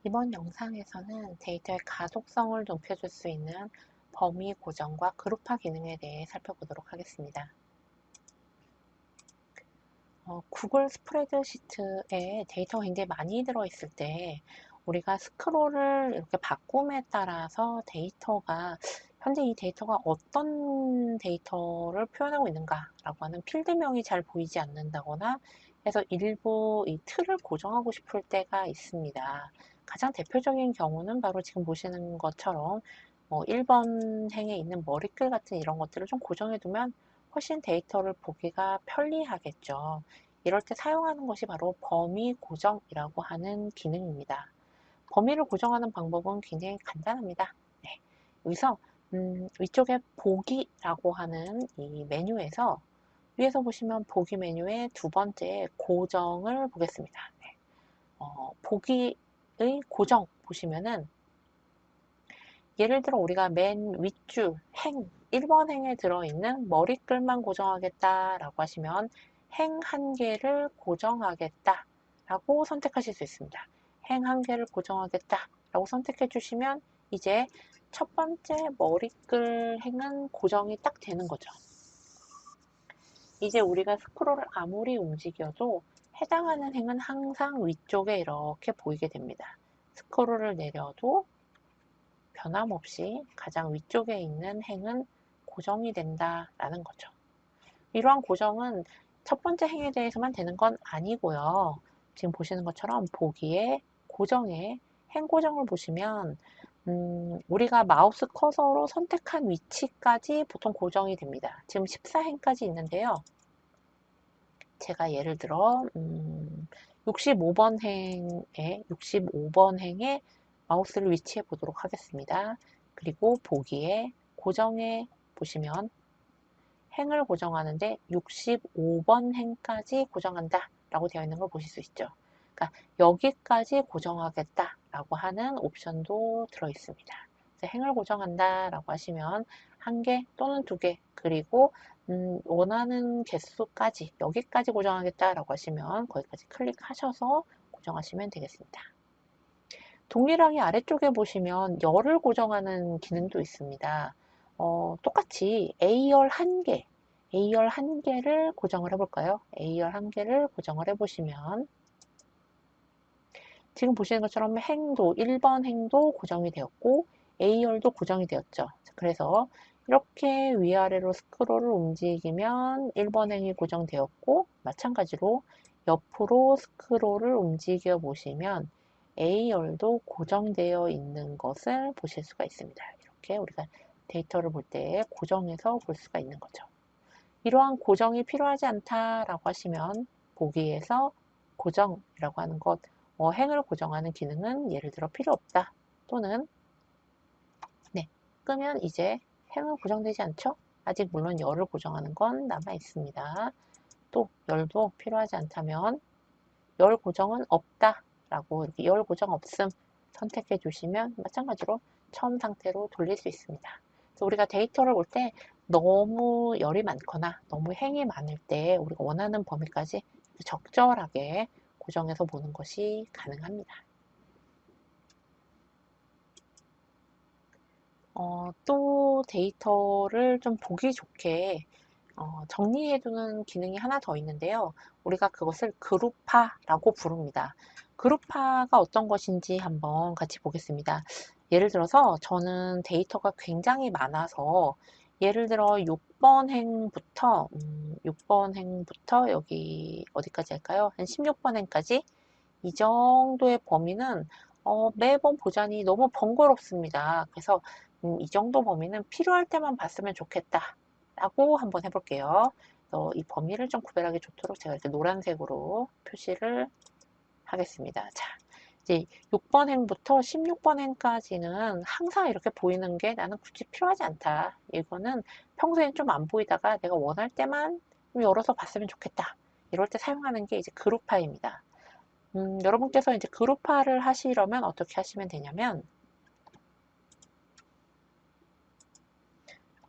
이번 영상에서는 데이터의 가독성을 높여줄 수 있는 범위 고정과 그룹화 기능에 대해 살펴보도록 하겠습니다. 구글 스프레드시트에 데이터가 굉장히 많이 들어있을 때 우리가 스크롤을 이렇게 바꿈에 따라서 데이터가 현재 이 데이터가 어떤 데이터를 표현하고 있는가라고 하는 필드명이 잘 보이지 않는다거나 해서 일부 이 틀을 고정하고 싶을 때가 있습니다. 가장 대표적인 경우는 바로 지금 보시는 것처럼 1번 행에 있는 머리글 같은 이런 것들을 좀 고정해 두면 훨씬 데이터를 보기가 편리하겠죠. 이럴 때 사용하는 것이 바로 범위 고정이라고 하는 기능입니다. 범위를 고정하는 방법은 굉장히 간단합니다. 네. 여기서 위쪽에 보기라고 하는 이 메뉴에서 위에서 보시면 보기 메뉴의 두 번째 고정을 보겠습니다. 네. 보기의 고정 보시면은 예를 들어 우리가 맨 윗줄 행 1번 행에 들어있는 머리글만 고정하겠다라고 하시면 행 한 개를 고정하겠다 라고 선택하실 수 있습니다. 행 한 개를 고정하겠다 라고 선택해 주시면 이제 첫 번째 머리글 행은 고정이 딱 되는 거죠. 이제 우리가 스크롤을 아무리 움직여도 해당하는 행은 항상 위쪽에 이렇게 보이게 됩니다. 스크롤을 내려도 변함없이 가장 위쪽에 있는 행은 고정이 된다라는 거죠. 이러한 고정은 첫 번째 행에 대해서만 되는 건 아니고요. 지금 보시는 것처럼 보기에 고정에 행 고정을 보시면 우리가 마우스 커서로 선택한 위치까지 보통 고정이 됩니다. 지금 14행까지 있는데요. 제가 예를 들어 65번 행에 65번 행에 마우스를 위치해 보도록 하겠습니다. 그리고 보기에 고정에 보시면 행을 고정하는데 65번 행까지 고정한다 라고 되어 있는 걸 보실 수 있죠. 그러니까 여기까지 고정하겠다 라고 하는 옵션도 들어 있습니다. 행을 고정한다 라고 하시면 한 개 또는 두 개 그리고 원하는 개수까지 여기까지 고정하겠다 라고 하시면 거기까지 클릭하셔서 고정하시면 되겠습니다. 동일하게 아래쪽에 보시면 열을 고정하는 기능도 있습니다. 똑같이 A열 1개, A열 1개를 고정을 해볼까요? A열 1개를 고정을 해보시면 지금 보시는 것처럼 행도, 1번 행도 고정이 되었고 A열도 고정이 되었죠. 그래서 이렇게 위아래로 스크롤을 움직이면 1번 행이 고정되었고 마찬가지로 옆으로 스크롤을 움직여 보시면 A열도 고정되어 있는 것을 보실 수가 있습니다. 이렇게 우리가 데이터를 볼 때 고정해서 볼 수가 있는 거죠. 이러한 고정이 필요하지 않다라고 하시면 보기에서 고정이라고 하는 것, 행을 고정하는 기능은 예를 들어 필요 없다 또는 네, 끄면 이제 행은 고정되지 않죠? 아직 물론 열을 고정하는 건 남아 있습니다. 또 열도 필요하지 않다면 열 고정은 없다 라고 이렇게 열 고정 없음 선택해 주시면 마찬가지로 처음 상태로 돌릴 수 있습니다. 그래서 우리가 데이터를 볼 때 너무 열이 많거나 너무 행이 많을 때 우리가 원하는 범위까지 적절하게 고정해서 보는 것이 가능합니다. 또 데이터를 좀 보기 좋게 정리해두는 기능이 하나 더 있는데요. 우리가 그것을 그룹화라고 부릅니다. 그룹화가 어떤 것인지 한번 같이 보겠습니다. 예를 들어서 저는 데이터가 굉장히 많아서 예를 들어 6번 행부터 6번 행부터 여기 어디까지 할까요? 한 16번 행까지 이 정도의 범위는 매번 보자니 너무 번거롭습니다. 그래서 이 정도 범위는 필요할 때만 봤으면 좋겠다 라고 한번 해볼게요. 이 범위를 좀 구별하기 좋도록 제가 이렇게 노란색으로 표시를 하겠습니다. 자, 이제 6번 행부터 16번 행까지는 항상 이렇게 보이는 게 나는 굳이 필요하지 않다. 이거는 평소엔 좀 안 보이다가 내가 원할 때만 좀 열어서 봤으면 좋겠다. 이럴 때 사용하는 게 이제 그룹화입니다. 여러분께서 이제 그룹화를 하시려면 어떻게 하시면 되냐면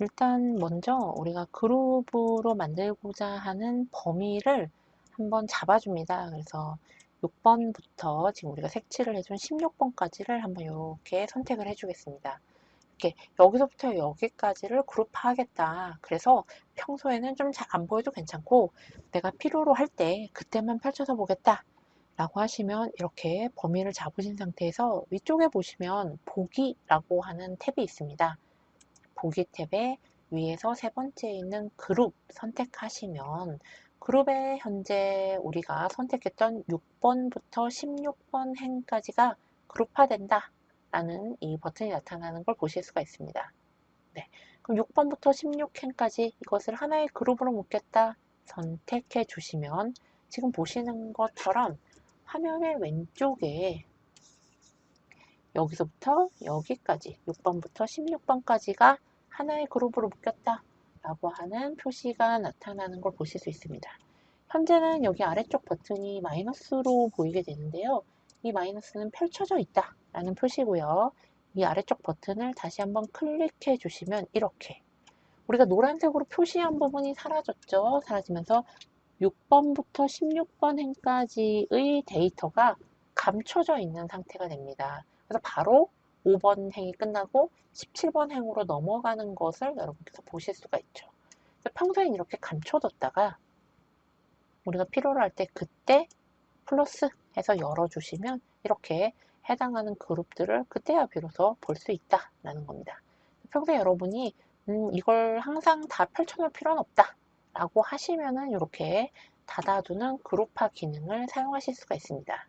일단 먼저 우리가 그룹으로 만들고자 하는 범위를 한번 잡아줍니다. 그래서 6번부터 지금 우리가 색칠을 해준 16번까지를 한번 이렇게 선택을 해주겠습니다. 이렇게 여기서부터 여기까지를 그룹화하겠다. 그래서 평소에는 좀 잘 안 보여도 괜찮고 내가 필요로 할 때 그때만 펼쳐서 보겠다 라고 하시면 이렇게 범위를 잡으신 상태에서 위쪽에 보시면 보기라고 하는 탭이 있습니다. 보기 탭에 위에서 세 번째에 있는 그룹 선택하시면 그룹에 현재 우리가 선택했던 6번부터 16번 행까지가 그룹화된다 라는 이 버튼이 나타나는 걸 보실 수가 있습니다. 네, 그럼 6번부터 16행까지 이것을 하나의 그룹으로 묶겠다 선택해 주시면 지금 보시는 것처럼 화면의 왼쪽에 여기서부터 여기까지 6번부터 16번까지가 하나의 그룹으로 묶였다 라고 하는 표시가 나타나는 걸 보실 수 있습니다. 현재는 여기 아래쪽 버튼이 마이너스로 보이게 되는데요. 이 마이너스는 펼쳐져 있다 라는 표시고요. 이 아래쪽 버튼을 다시 한번 클릭해 주시면 이렇게 우리가 노란색으로 표시한 부분이 사라졌죠. 사라지면서 6번부터 16번 행까지의 데이터가 감춰져 있는 상태가 됩니다. 그래서 바로 5번 행이 끝나고 17번 행으로 넘어가는 것을 여러분께서 보실 수가 있죠. 평소엔 이렇게 감춰뒀다가 우리가 필요로 할 때 그때 플러스 해서 열어주시면 이렇게 해당하는 그룹들을 그때야 비로소 볼 수 있다라는 겁니다. 평소에 여러분이 이걸 항상 다 펼쳐놓을 필요는 없다 라고 하시면은 이렇게 닫아두는 그룹화 기능을 사용하실 수가 있습니다.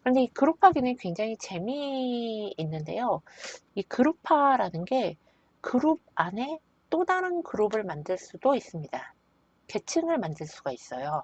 그런데 이 그룹화 기능이 굉장히 재미있는데요. 이 그룹화라는 게 그룹 안에 또 다른 그룹을 만들 수도 있습니다. 계층을 만들 수가 있어요.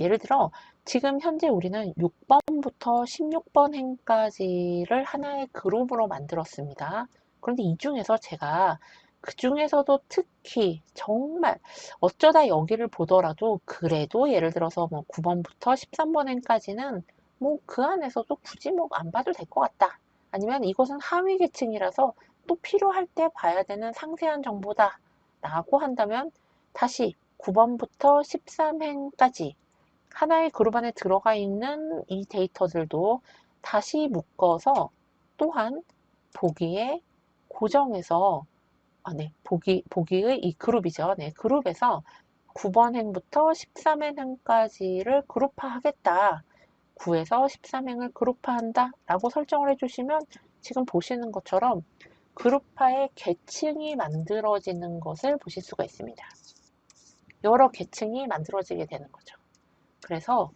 예를 들어 지금 현재 우리는 6번부터 16번 행까지를 하나의 그룹으로 만들었습니다. 그런데 이 중에서 제가 그 중에서도 특히 정말 어쩌다 여기를 보더라도 그래도 예를 들어서 뭐 9번부터 13번 행까지는 뭐 그 안에서도 굳이 뭐 안 봐도 될 것 같다. 아니면 이것은 하위 계층이라서 또 필요할 때 봐야 되는 상세한 정보다 라고 한다면 다시 9번부터 13행까지 하나의 그룹 안에 들어가 있는 이 데이터들도 다시 묶어서 또한 보기에 고정해서 보기의 이 그룹이죠. 네, 그룹에서 9번 행부터 13행 행까지를 그룹화하겠다. 9에서 13행을 그룹화한다 라고 설정을 해주시면 지금 보시는 것처럼 그룹화의 계층이 만들어지는 것을 보실 수가 있습니다. 여러 계층이 만들어지게 되는 거죠. 그래서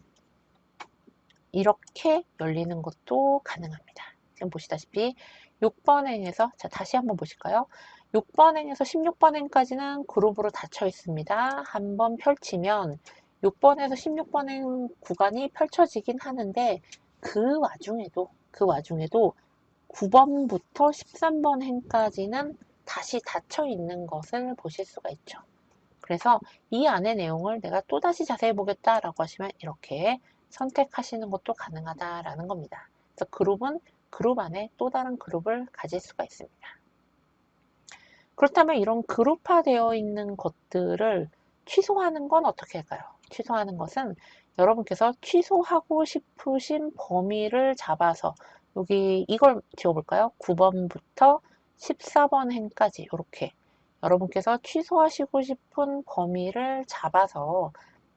이렇게 열리는 것도 가능합니다. 지금 보시다시피 6번 행에서 자 다시 한번 보실까요? 6번 행에서 16번 행까지는 그룹으로 닫혀 있습니다. 한번 펼치면 6번에서 16번 행 구간이 펼쳐지긴 하는데 그 와중에도 9번부터 13번 행까지는 다시 닫혀 있는 것을 보실 수가 있죠. 그래서 이 안의 내용을 내가 또다시 자세히 보겠다라고 하시면 이렇게 선택하시는 것도 가능하다라는 겁니다. 그래서 그룹은 그룹 안에 또 다른 그룹을 가질 수가 있습니다. 그렇다면 이런 그룹화되어 있는 것들을 취소하는 건 어떻게 할까요? 취소하는 것은 여러분께서 취소하고 싶으신 범위를 잡아서 여기 이걸 지워볼까요? 9번부터 14번 행까지 이렇게 여러분께서 취소하시고 싶은 범위를 잡아서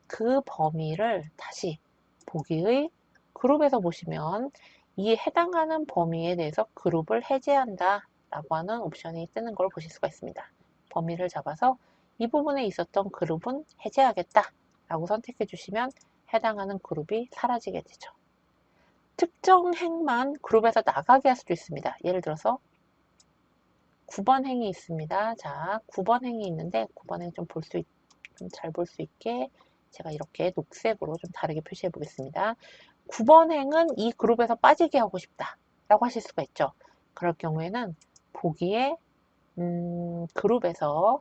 그 범위를 다시 보기의 그룹에서 보시면 이에 해당하는 범위에 대해서 그룹을 해제한다 라고 하는 옵션이 뜨는 걸 보실 수가 있습니다. 범위를 잡아서 이 부분에 있었던 그룹은 해제하겠다 라고 선택해 주시면 해당하는 그룹이 사라지게 되죠. 특정 행만 그룹에서 나가게 할 수도 있습니다. 예를 들어서 9번 행이 있습니다. 자, 9번 행이 있는데 9번 행 좀 잘 볼 수 있게 제가 이렇게 녹색으로 좀 다르게 표시해 보겠습니다. 9번 행은 이 그룹에서 빠지게 하고 싶다 라고 하실 수가 있죠. 그럴 경우에는 보기에 그룹에서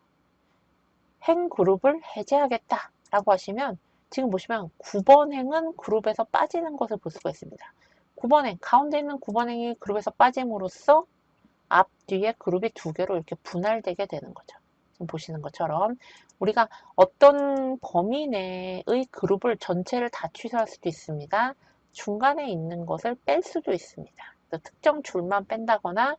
행 그룹을 해제하겠다 라고 하시면 지금 보시면 9번 행은 그룹에서 빠지는 것을 볼 수가 있습니다. 9번 행, 가운데 있는 9번 행이 그룹에서 빠짐으로써 앞뒤에 그룹이 두 개로 이렇게 분할되게 되는 거죠. 지금 보시는 것처럼 우리가 어떤 범위 내의 그룹을 전체를 다 취소할 수도 있습니다. 중간에 있는 것을 뺄 수도 있습니다. 특정 줄만 뺀다거나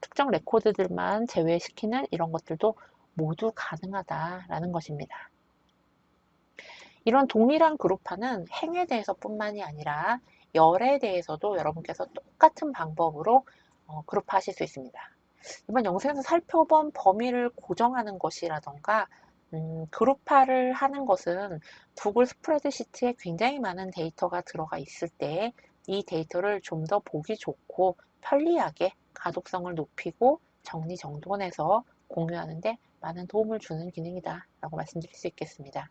특정 레코드들만 제외시키는 이런 것들도 모두 가능하다라는 것입니다. 이런 동일한 그룹화는 행에 대해서 뿐만이 아니라 열에 대해서도 여러분께서 똑같은 방법으로 그룹화하실 수 있습니다. 이번 영상에서 살펴본 범위를 고정하는 것이라던가 그룹화를 하는 것은 구글 스프레드시트에 굉장히 많은 데이터가 들어가 있을 때 이 데이터를 좀 더 보기 좋고 편리하게 가독성을 높이고 정리정돈해서 공유하는 데 많은 도움을 주는 기능이다 라고 말씀드릴 수 있겠습니다.